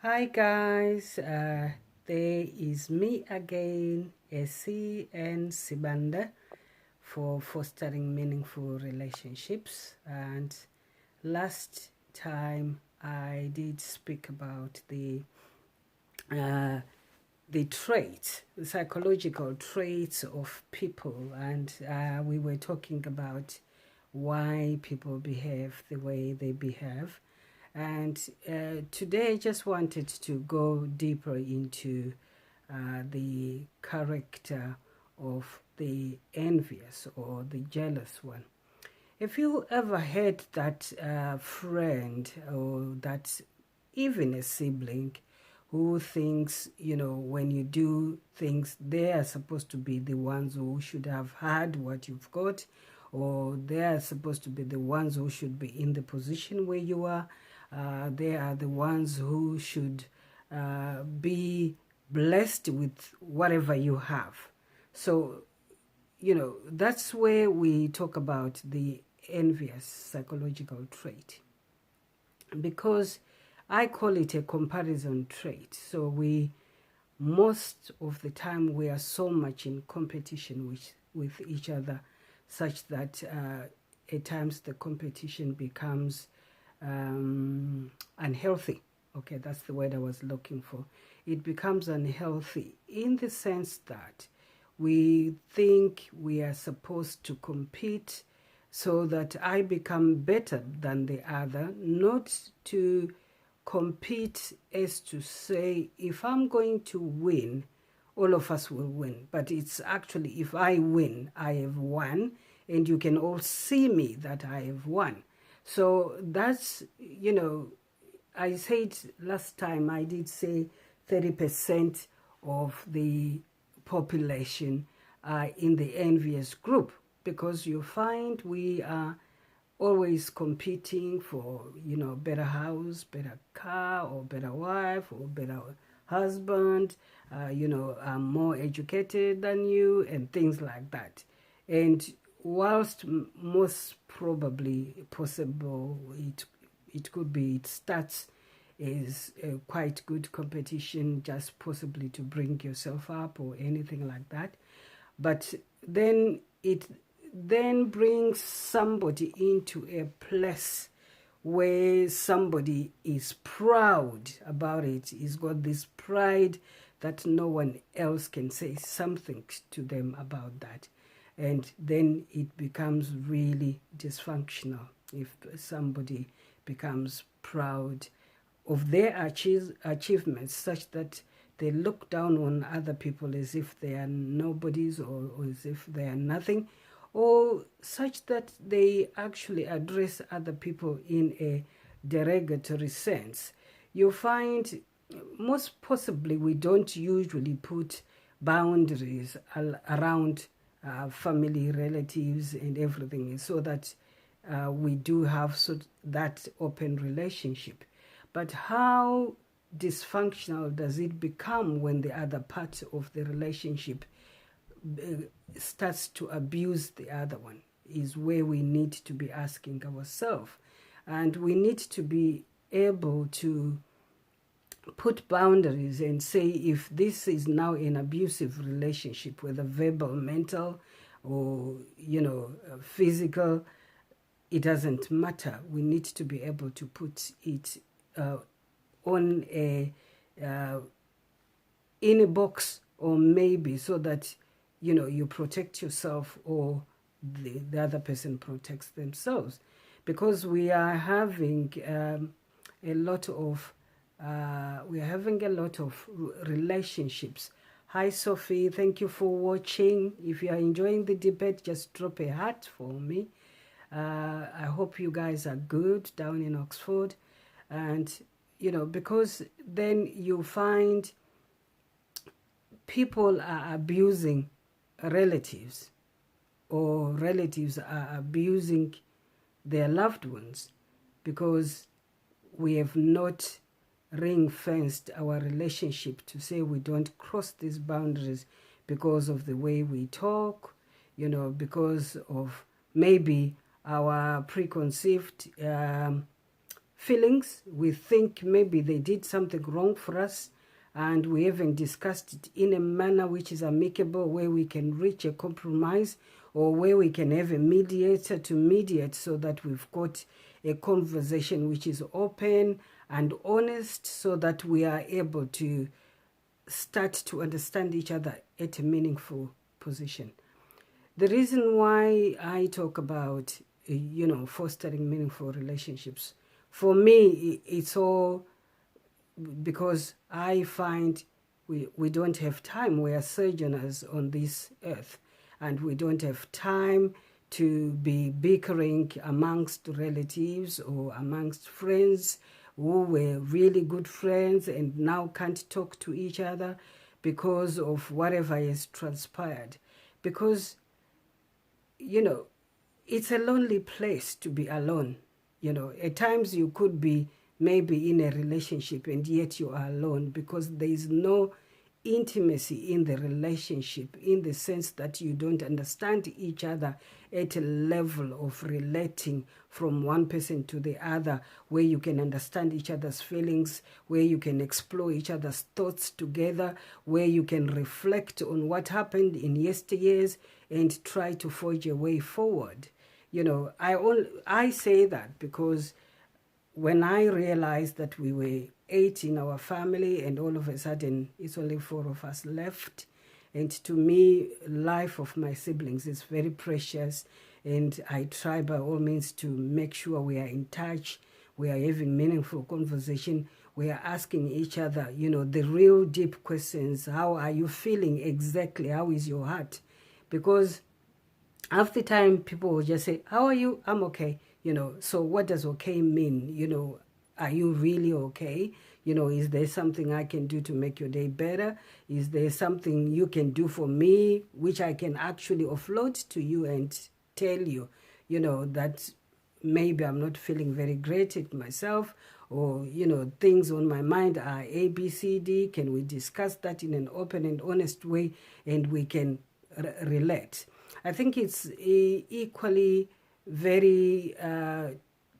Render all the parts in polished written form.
Hi guys, there is me again, Esi and Sibanda for fostering meaningful relationships. And last time I did speak about uh, the traits, the psychological traits of people, and we were talking about why people behave the way they behave. And today I just wanted to go deeper into the character of the envious or the jealous one. If you ever had that friend or that even a sibling who thinks, when you do things, they are supposed to be the ones who should have had what you've got, or they are supposed to be the ones who should be in the position where you are. They are the ones who should be blessed with whatever you have. So that's where we talk about the envious psychological trait, because I call it a comparison trait. So most of the time, we are so much in competition with each other, such that at times the competition becomes unhealthy. Okay, that's the word I was looking for. It becomes unhealthy in the sense that we think we are supposed to compete so that I become better than the other, not to compete as to say, if I'm going to win, all of us will win. But it's actually, if I win, I have won, and you can all see me that I have won. So that's, I said last time, I did say 30% of the population are in the envious group, because you find we are always competing for, better house, better car, or better wife, or better husband. I'm more educated than you, and things like that. And whilst most probably possible, it could be, it starts is a quite good competition, just possibly to bring yourself up or anything like that. But then it then brings somebody into a place where somebody is proud about it. He's got this pride that no one else can say something to them about that. And then it becomes really dysfunctional if somebody becomes proud of their achievements, such that they look down on other people as if they are nobodies, or as if they are nothing, or such that they actually address other people in a derogatory sense. You find most possibly we don't usually put boundaries around family, relatives, and everything, so that we do have that open relationship. But how dysfunctional does it become when the other part of the relationship starts to abuse the other one, is where we need to be asking ourselves. And we need to be able to put boundaries and say, if this is now an abusive relationship, whether verbal, mental, or physical, it doesn't matter. We need to be able to put it on in a box, or maybe so that you protect yourself, or the other person protects themselves, because we are having a lot of relationships. Hi Sophie, thank you for watching. If you are enjoying the debate, just drop a heart for me. I hope you guys are good down in Oxford. And because then you find people are abusing relatives, or relatives are abusing their loved ones, because we have not ring-fenced our relationship to say we don't cross these boundaries, because of the way we talk, because of maybe our preconceived feelings. We think maybe they did something wrong for us, and we haven't discussed it in a manner which is amicable, where we can reach a compromise, or where we can have a mediator to mediate, so that we've got a conversation which is open and honest, so that we are able to start to understand each other at a meaningful position. The reason why I talk about, fostering meaningful relationships, for me, it's all because I find we don't have time. We are sojourners on this earth, and we don't have time to be bickering amongst relatives or amongst friends who were really good friends and now can't talk to each other because of whatever has transpired. Because, it's a lonely place to be alone. At times you could be maybe in a relationship and yet you are alone, because there is no intimacy in the relationship, in the sense that you don't understand each other at a level of relating from one person to the other, where you can understand each other's feelings, where you can explore each other's thoughts together, where you can reflect on what happened in yesteryears and try to forge a way forward. I say that because when I realized that we were 8 in our family and all of a sudden it's only 4 of us left, and to me, life of my siblings is very precious, and I try by all means to make sure we are in touch, we are having meaningful conversation, we are asking each other, the real deep questions. How are you feeling exactly? How is your heart? Because half the time people will just say, how are you? I'm okay. So what does okay mean? Are you really okay? Is there something I can do to make your day better? Is there something you can do for me which I can actually offload to you and tell you, that maybe I'm not feeling very great at myself, or, things on my mind are A, B, C, D. Can we discuss that in an open and honest way, and we can relate? I think it's equally very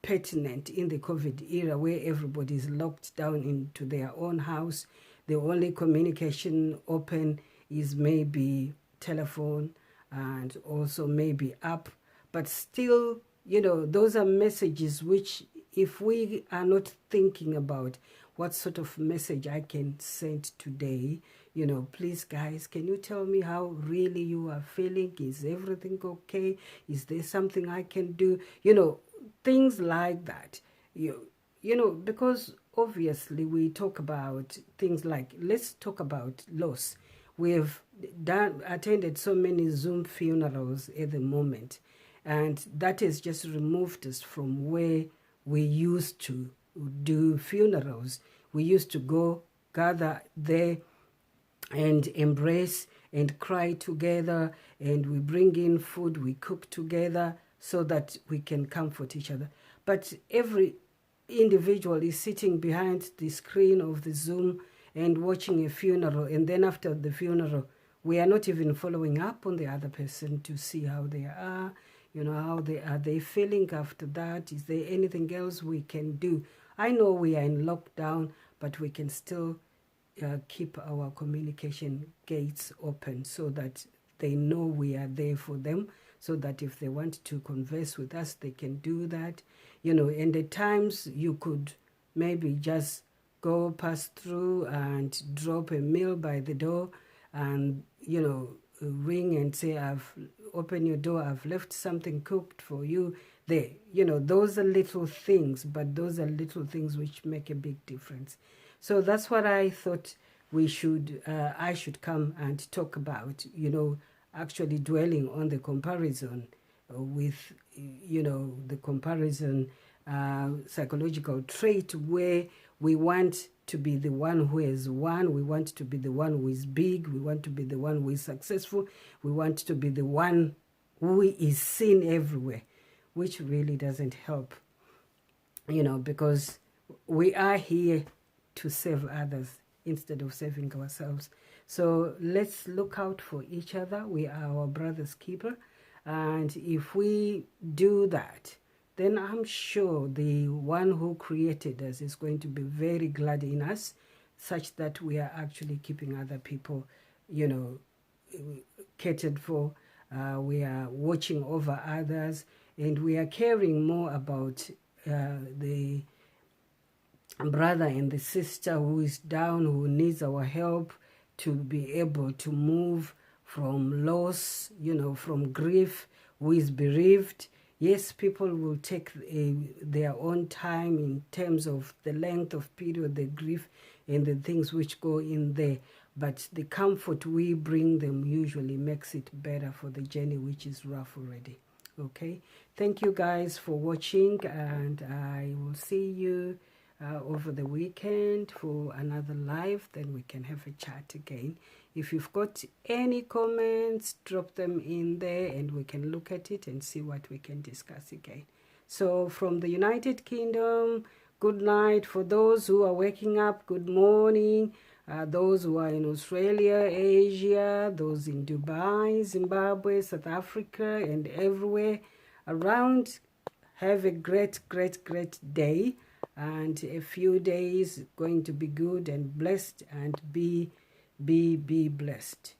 pertinent in the COVID era, where everybody is locked down into their own house. The only communication open is maybe telephone and also maybe app. But still, those are messages which, if we are not thinking about what sort of message I can send today, please guys, can you tell me how really you are feeling? Is everything okay? Is there something I can do? Things like that. Because obviously we talk about things like, let's talk about loss. We've attended so many Zoom funerals at the moment, and that has just removed us from where we used to do funerals. We used to go gather there and embrace and cry together, and we bring in food, we cook together so that we can comfort each other. But every individual is sitting behind the screen of the Zoom and watching a funeral, and then after the funeral, we are not even following up on the other person to see how they are, how they feeling after that. Is there anything else we can do? I know we are in lockdown, but we can still keep our communication gates open, so that they know we are there for them, so that if they want to converse with us, they can do that. And at times you could maybe just go pass through and drop a meal by the door, and ring and say, I've opened your door, I've left something cooked for you there. Those are little things, but those are little things which make a big difference. So that's what I thought I should come and talk about, actually dwelling on the comparison with, the comparison psychological trait, where we want to be the one who has won, we want to be the one who is big, we want to be the one who is successful, we want to be the one who is seen everywhere, which really doesn't help, because we are here to serve others instead of serving ourselves. So let's look out for each other. We are our brother's keeper. And if we do that, then I'm sure the one who created us is going to be very glad in us, such that we are actually keeping other people, catered for. We are watching over others, and we are caring more about the brother and the sister who is down, who needs our help to be able to move from loss, from grief, who is bereaved. Yes, people will take their own time in terms of the length of period, the grief, and the things which go in there. But the comfort we bring them usually makes it better for the journey, which is rough already. Okay, thank you guys for watching, and I will see you over the weekend for another live. Then we can have a chat again. If you've got any comments, drop them in there and we can look at it and see what we can discuss again. So from the United Kingdom, good night. For those who are waking up, good morning. Those who are in Australia, Asia, those in Dubai, Zimbabwe, South Africa, and everywhere around, have a great, great, great day. And a few days going to be good and blessed, and be blessed.